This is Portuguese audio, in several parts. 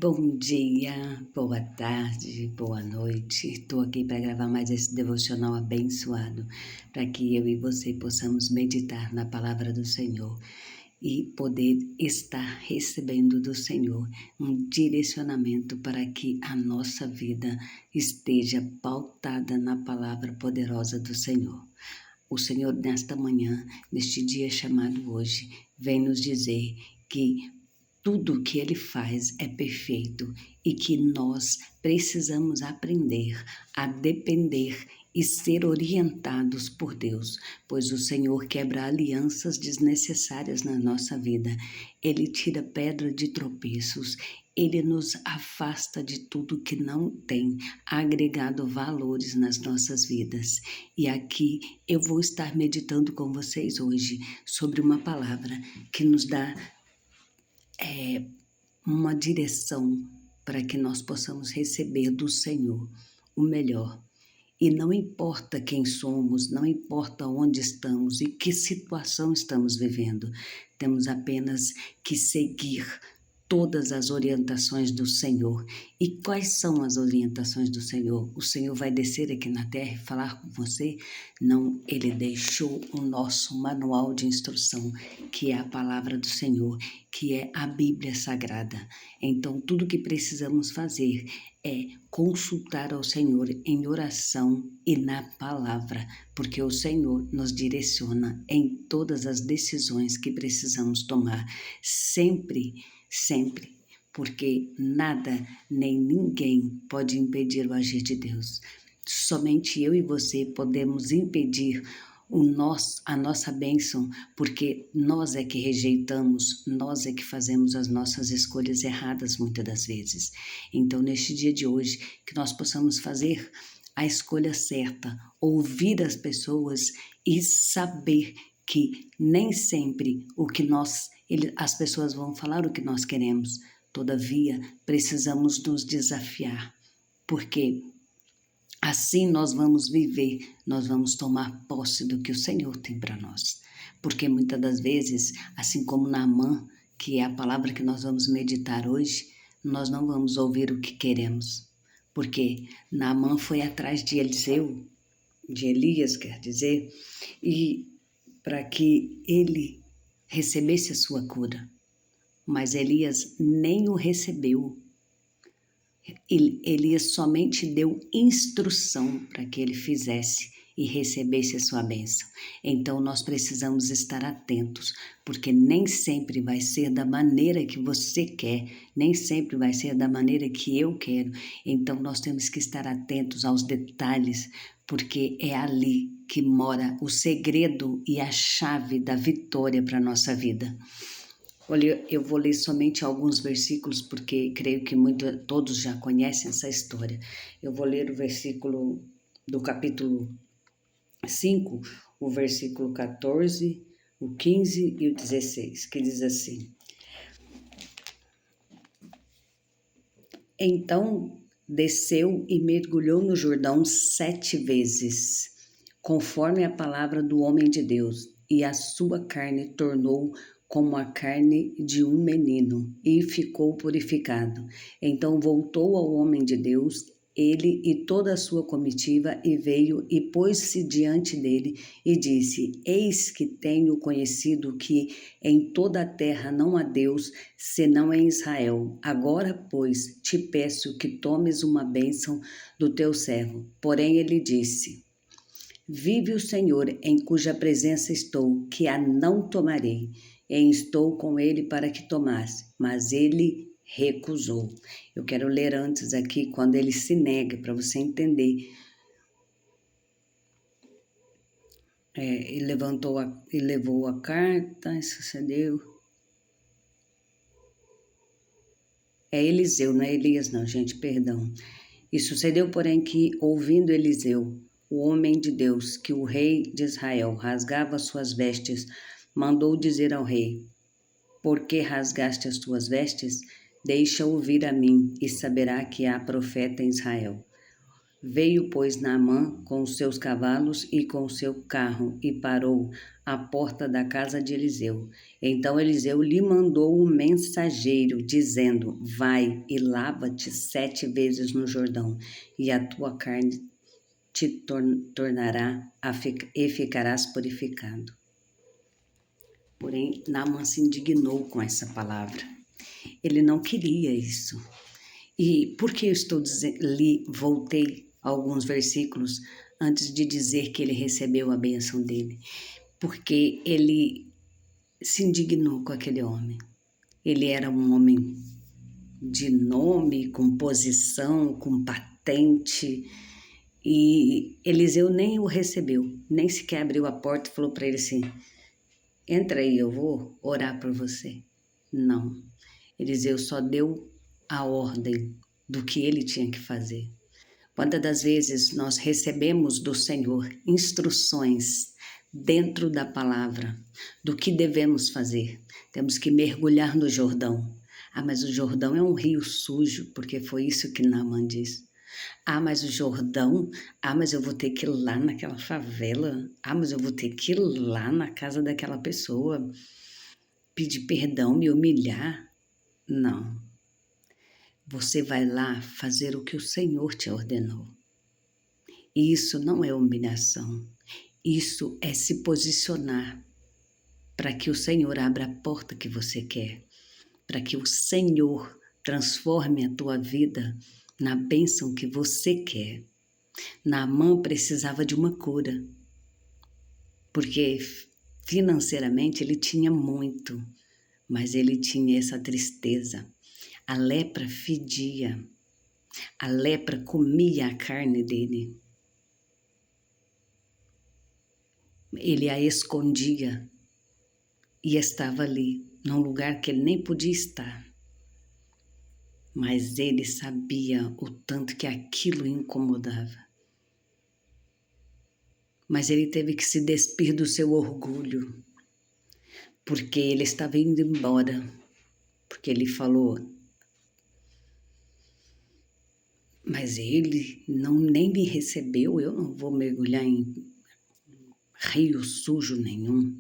Bom dia, boa tarde, boa noite. Estou aqui para gravar mais esse devocional abençoado, para que eu e você possamos meditar na palavra do Senhor e poder estar recebendo do Senhor um direcionamento para que a nossa vida esteja pautada na palavra poderosa do Senhor. O Senhor, nesta manhã, neste dia chamado hoje, vem nos dizer que tudo que Ele faz é perfeito e que nós precisamos aprender a depender e ser orientados por Deus, pois o Senhor quebra alianças desnecessárias na nossa vida. Ele tira pedra de tropeços, Ele nos afasta de tudo que não tem agregado valores nas nossas vidas. E aqui eu vou estar meditando com vocês hoje sobre uma palavra que nos dá uma direção para que nós possamos receber do Senhor o melhor. E não importa quem somos, não importa onde estamos e que situação estamos vivendo, temos apenas que seguir todas as orientações do Senhor. E quais são as orientações do Senhor? O Senhor vai descer aqui na terra e falar com você? Não, Ele deixou o nosso manual de instrução, que é a palavra do Senhor, que é a Bíblia Sagrada. Então, tudo que precisamos fazer é consultar ao Senhor em oração e na palavra, porque o Senhor nos direciona em todas as decisões que precisamos tomar, sempre, porque nada nem ninguém pode impedir o agir de Deus. Somente eu e você podemos impedir a nossa bênção, porque nós é que rejeitamos, nós é que fazemos as nossas escolhas erradas muitas das vezes. Então, neste dia de hoje, que nós possamos fazer a escolha certa, ouvir as pessoas e saber que nem sempre as pessoas vão falar o que nós queremos. Todavia, precisamos nos desafiar, porque assim nós vamos viver, nós vamos tomar posse do que o Senhor tem para nós. Porque muitas das vezes, assim como Naamã, que é a palavra que nós vamos meditar hoje, nós não vamos ouvir o que queremos. Porque Naamã foi atrás de Elias, quer dizer, e para que ele recebesse a sua cura. Mas Elias nem o recebeu. Elias somente deu instrução para que ele fizesse e recebesse a sua bênção. Então nós precisamos estar atentos, porque nem sempre vai ser da maneira que você quer, nem sempre vai ser da maneira que eu quero. Então nós temos que estar atentos aos detalhes, porque é ali que mora o segredo e a chave da vitória para a nossa vida. Olha, eu vou ler somente alguns versículos, porque creio que todos já conhecem essa história. Eu vou ler o versículo do capítulo 5, o versículo 14, o 15 e o 16, que diz assim: Então desceu e mergulhou no Jordão 7 vezes, conforme a palavra do homem de Deus, e a sua carne tornou como a carne de um menino, e ficou purificado. Então voltou ao homem de Deus, ele e toda a sua comitiva, e veio e pôs-se diante dele, e disse: Eis que tenho conhecido que em toda a terra não há Deus, senão em Israel. Agora, pois, te peço que tomes uma bênção do teu servo. Porém ele disse: Vive o Senhor, em cuja presença estou, que a não tomarei. E estou com ele para que tomasse, mas ele recusou. Eu quero ler antes aqui, quando ele se nega, para você entender. Ele levou a carta e sucedeu. É Eliseu, não é Elias não, gente, perdão. E sucedeu, porém, que, ouvindo Eliseu, o homem de Deus, que o rei de Israel rasgava suas vestes, mandou dizer ao rei: Por que rasgaste as tuas vestes? Deixa-o vir a mim, e saberá que há profeta em Israel. Veio, pois, Naamã com os seus cavalos e com o seu carro, e parou à porta da casa de Eliseu. Então Eliseu lhe mandou um mensageiro, dizendo: vai e lava-te 7 vezes no Jordão, e a tua carne te tornará e ficarás purificado. Porém, Naamã se indignou com essa palavra. Ele não queria isso. E por que eu estou dizendo, voltei alguns versículos antes de dizer que ele recebeu a bênção dele? Porque ele se indignou com aquele homem. Ele era um homem de nome, com posição, com patente, e Eliseu nem o recebeu, nem sequer abriu a porta e falou para ele assim: entra aí, eu vou orar por você. Não, Eliseu só deu a ordem do que ele tinha que fazer. Quantas das vezes nós recebemos do Senhor instruções dentro da palavra do que devemos fazer? Temos que mergulhar no Jordão. Ah, mas o Jordão é um rio sujo, porque foi isso que Naamã disse. Ah, mas o Jordão, mas eu vou ter que ir lá naquela favela. Ah, mas eu vou ter que ir lá na casa daquela pessoa, pedir perdão, me humilhar. Não. Você vai lá fazer o que o Senhor te ordenou. E isso não é humilhação. Isso é se posicionar para que o Senhor abra a porta que você quer, para que o Senhor transforme a tua vida na bênção que você quer. Naamã precisava de uma cura, porque financeiramente ele tinha muito, mas ele tinha essa tristeza. A lepra fedia, a lepra comia a carne dele. Ele a escondia e estava ali, num lugar que ele nem podia estar. Mas ele sabia o tanto que aquilo incomodava. Mas ele teve que se despir do seu orgulho, porque ele estava indo embora, porque ele falou: mas ele nem me recebeu, eu não vou mergulhar em rio sujo nenhum.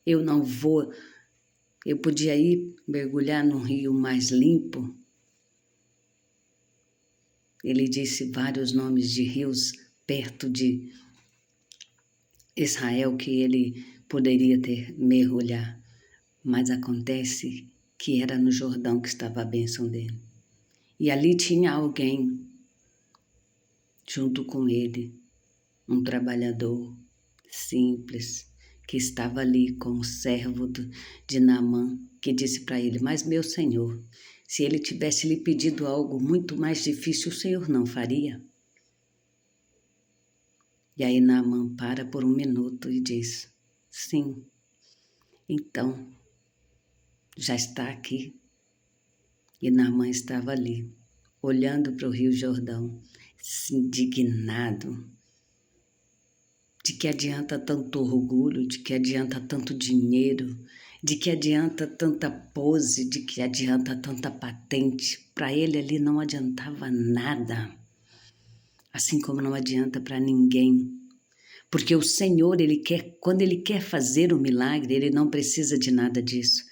Eu podia ir mergulhar num rio mais limpo. Ele disse vários nomes de rios perto de Israel que ele poderia ter mergulhar, mas acontece que era no Jordão que estava a bênção dele. E ali tinha alguém junto com ele, um trabalhador simples, que estava ali como servo de Naamã, que disse para ele: mas meu senhor, se ele tivesse lhe pedido algo muito mais difícil, o senhor não faria? E aí Naamã para por um minuto e diz: sim, então, já está aqui. E Naamã estava ali, olhando para o Rio Jordão, indignado. De que adianta tanto orgulho, de que adianta tanto dinheiro, de que adianta tanta pose, de que adianta tanta patente. Para ele ali não adiantava nada, assim como não adianta para ninguém. Porque o Senhor, quando Ele quer fazer o milagre, Ele não precisa de nada disso.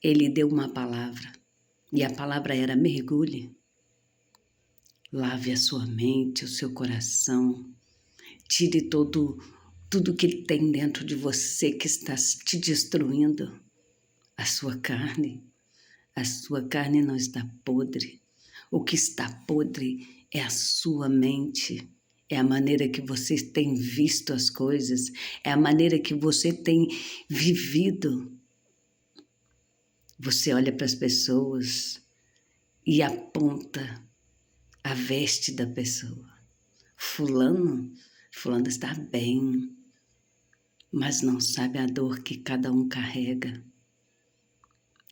Ele deu uma palavra, e a palavra era: mergulhe, lave a sua mente, o seu coração, tire tudo que tem dentro de você que está te destruindo. A sua carne não está podre. O que está podre é a sua mente, é a maneira que você tem visto as coisas, é a maneira que você tem vivido. Você olha para as pessoas e aponta a veste da pessoa. Fulano está bem, mas não sabe a dor que cada um carrega.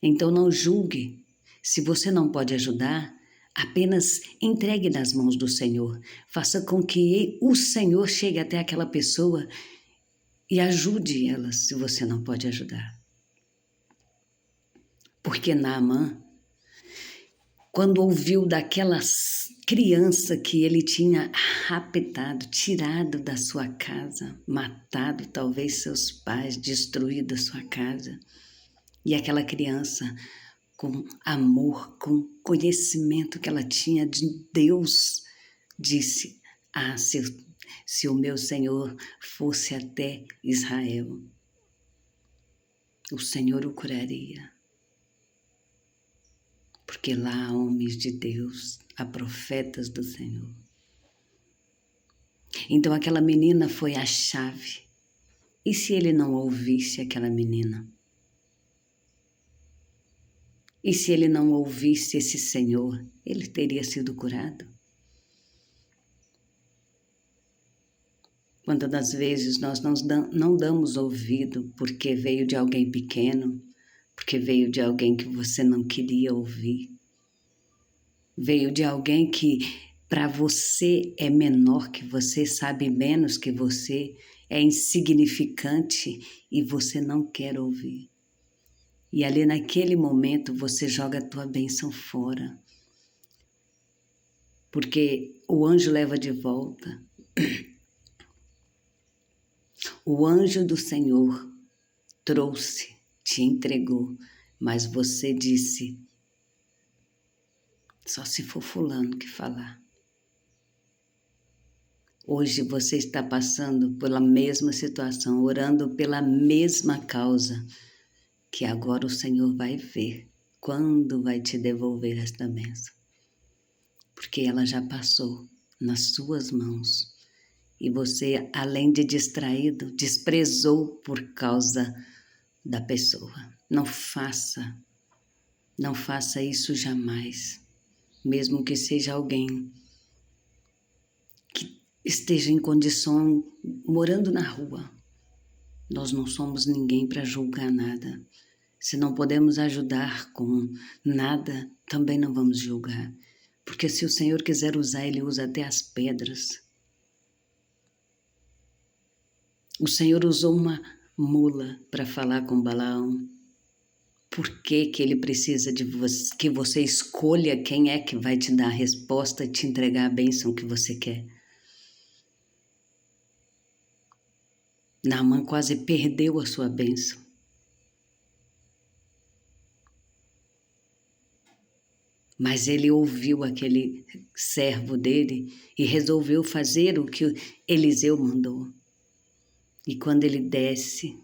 Então não julgue. Se você não pode ajudar, apenas entregue nas mãos do Senhor. Faça com que o Senhor chegue até aquela pessoa e ajude ela, se você não pode ajudar. Porque Naamã, quando ouviu daquela criança que ele tinha raptado, tirado da sua casa, matado talvez seus pais, destruído a sua casa. E aquela criança, com amor, com conhecimento que ela tinha de Deus, disse: ah, se o meu Senhor fosse até Israel, o Senhor o curaria. Porque lá há homens de Deus, há profetas do Senhor. Então aquela menina foi a chave. E se ele não ouvisse aquela menina? E se ele não ouvisse esse Senhor, ele teria sido curado? Quantas das vezes nós não damos ouvido porque veio de alguém pequeno, porque veio de alguém que você não queria ouvir, veio de alguém que para você é menor que você, sabe menos que você, é insignificante e você não quer ouvir. E ali naquele momento você joga a tua bênção fora, porque o anjo leva de volta. O anjo do Senhor trouxe, te entregou, mas você disse: só se for fulano que falar. Hoje você está passando pela mesma situação, orando pela mesma causa, que agora o Senhor vai ver quando vai te devolver esta bênção. Porque ela já passou nas suas mãos. E você, além de distraído, desprezou por causa da pessoa. Não faça isso jamais. Mesmo que seja alguém que esteja em condição, morando na rua. Nós não somos ninguém para julgar nada. Se não podemos ajudar com nada, também não vamos julgar. Porque se o Senhor quiser usar, Ele usa até as pedras. O Senhor usou uma mula para falar com Balaão. Por que Ele precisa de você, que você escolha quem é que vai te dar a resposta e te entregar a bênção que você quer? Naamã quase perdeu a sua bênção. Mas ele ouviu aquele servo dele e resolveu fazer o que Eliseu mandou. E quando ele desce,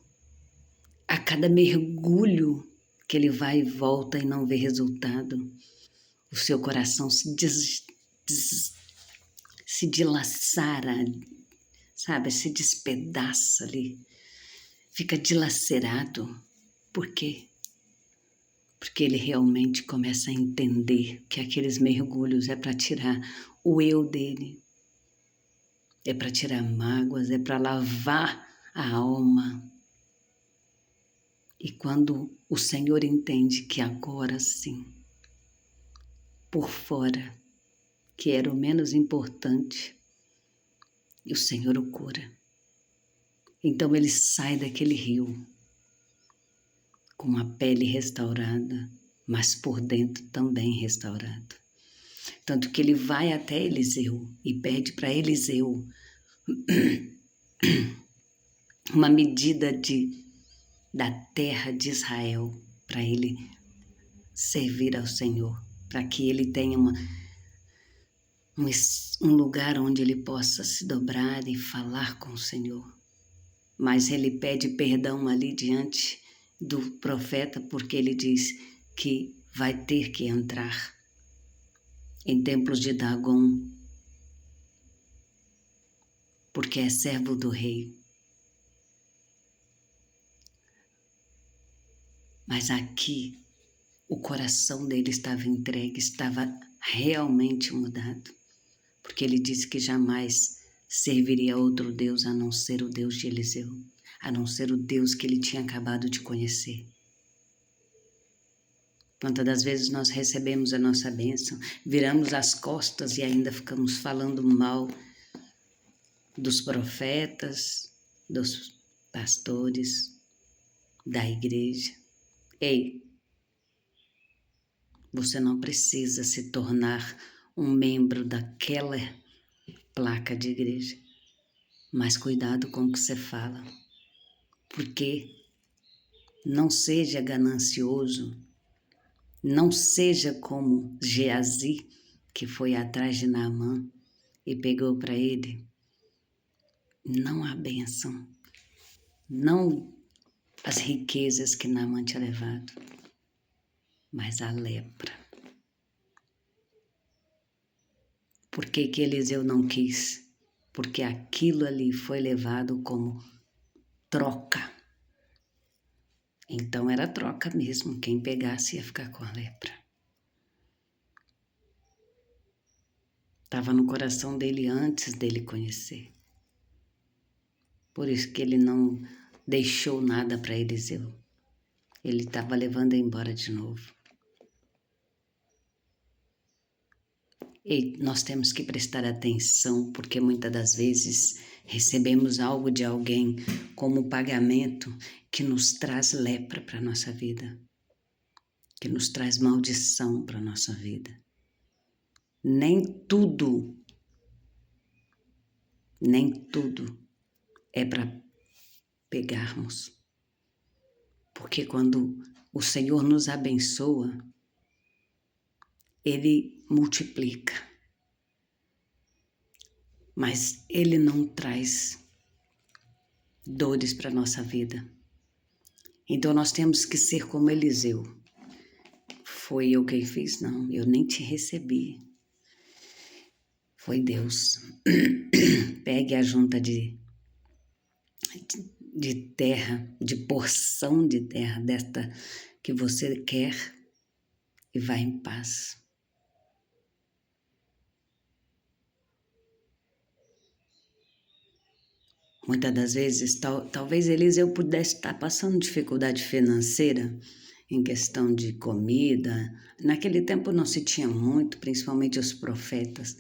a cada mergulho que ele vai e volta e não vê resultado, o seu coração se dilaçara, sabe? Se despedaça ali, fica dilacerado. Por quê? Porque ele realmente começa a entender que aqueles mergulhos é para tirar o eu dele, é para tirar mágoas, é para lavar a alma. E quando o Senhor entende que agora sim, por fora, que era o menos importante, e o Senhor o cura. Então ele sai daquele rio com a pele restaurada, mas por dentro também restaurado. Tanto que ele vai até Eliseu e pede para Eliseu uma medida da terra de Israel para ele servir ao Senhor, para que ele tenha um lugar onde ele possa se dobrar e falar com o Senhor. Mas ele pede perdão ali diante do profeta, porque ele diz que vai ter que entrar em templos de Dagon, porque é servo do rei. Mas aqui o coração dele estava entregue, estava realmente mudado, porque ele disse que jamais serviria a outro Deus a não ser o Deus de Eliseu, a não ser o Deus que ele tinha acabado de conhecer. Quantas das vezes nós recebemos a nossa bênção, viramos as costas e ainda ficamos falando mal dos profetas, dos pastores, da igreja. Ei, você não precisa se tornar um membro daquela placa de igreja. Mas cuidado com o que você fala, porque não seja ganancioso, não seja como Geazi, que foi atrás de Naamã e pegou para ele, não a bênção, não as riquezas que Naamã tinha levado, mas a lepra. Por que que Eliseu não quis? Porque aquilo ali foi levado como troca. Então era troca mesmo, quem pegasse ia ficar com a lepra. Estava no coração dele antes dele conhecer. Por isso que ele não deixou nada para Eliseu. Ele estava levando embora de novo. E nós temos que prestar atenção, porque muitas das vezes recebemos algo de alguém como pagamento que nos traz lepra para a nossa vida, que nos traz maldição para a nossa vida. Nem tudo é para pegarmos. Porque quando o Senhor nos abençoa, Ele multiplica. Mas Ele não traz dores para a nossa vida. Então nós temos que ser como Eliseu. Foi eu quem fiz? Não, eu nem te recebi. Foi Deus. Pegue a junta de terra, de porção de terra, desta que você quer, e vá em paz. Muitas das vezes, talvez Eliseu pudesse estar passando dificuldade financeira em questão de comida. Naquele tempo não se tinha muito, principalmente os profetas.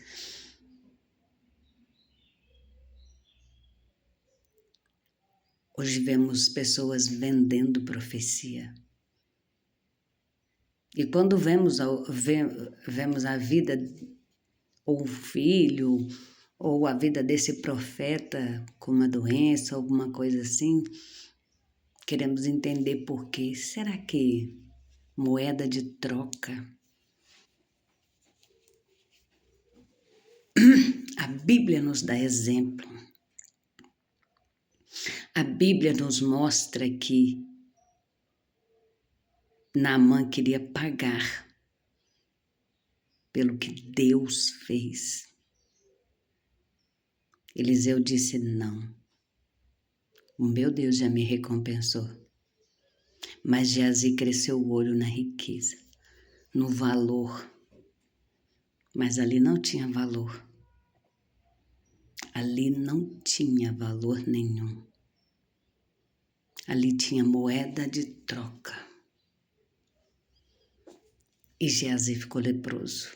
Hoje vemos pessoas vendendo profecia. E quando vemos a vida, ou um filho, ou a vida desse profeta com uma doença, alguma coisa assim, queremos entender por quê. Será que moeda de troca? A Bíblia nos dá exemplo. A Bíblia nos mostra que Naamã queria pagar pelo que Deus fez. Eliseu disse: não, o meu Deus já me recompensou. Mas Geazi cresceu o olho na riqueza, no valor. Mas ali não tinha valor. Ali não tinha valor nenhum. Ali tinha moeda de troca. E Geazi ficou leproso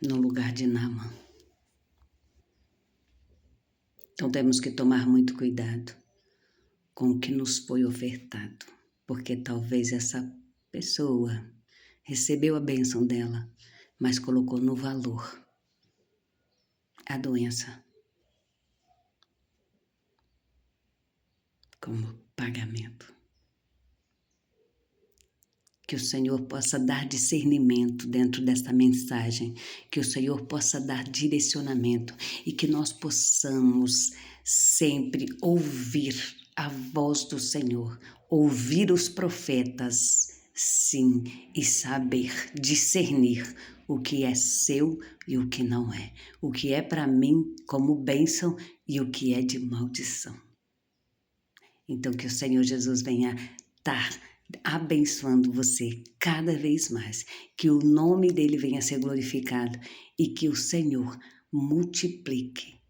no lugar de Naamã. Então temos que tomar muito cuidado com o que nos foi ofertado, porque talvez essa pessoa recebeu a bênção dela, mas colocou no valor a doença como pagamento. Que o Senhor possa dar discernimento dentro desta mensagem, que o Senhor possa dar direcionamento e que nós possamos sempre ouvir a voz do Senhor, ouvir os profetas, sim, e saber discernir o que é seu e o que não é, o que é para mim como bênção e o que é de maldição. Então que o Senhor Jesus venha estar abençoando você cada vez mais, que o nome dele venha a ser glorificado e que o Senhor multiplique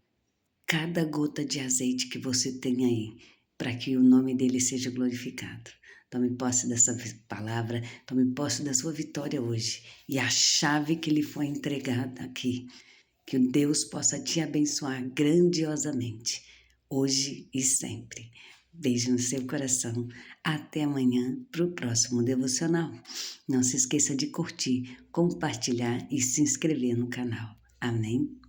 cada gota de azeite que você tem aí, para que o nome dele seja glorificado. Tome posse dessa palavra, tome posse da sua vitória hoje e a chave que lhe foi entregada aqui, que Deus possa te abençoar grandiosamente, hoje e sempre. Beijo no seu coração. Até amanhã para o próximo devocional. Não se esqueça de curtir, compartilhar e se inscrever no canal. Amém?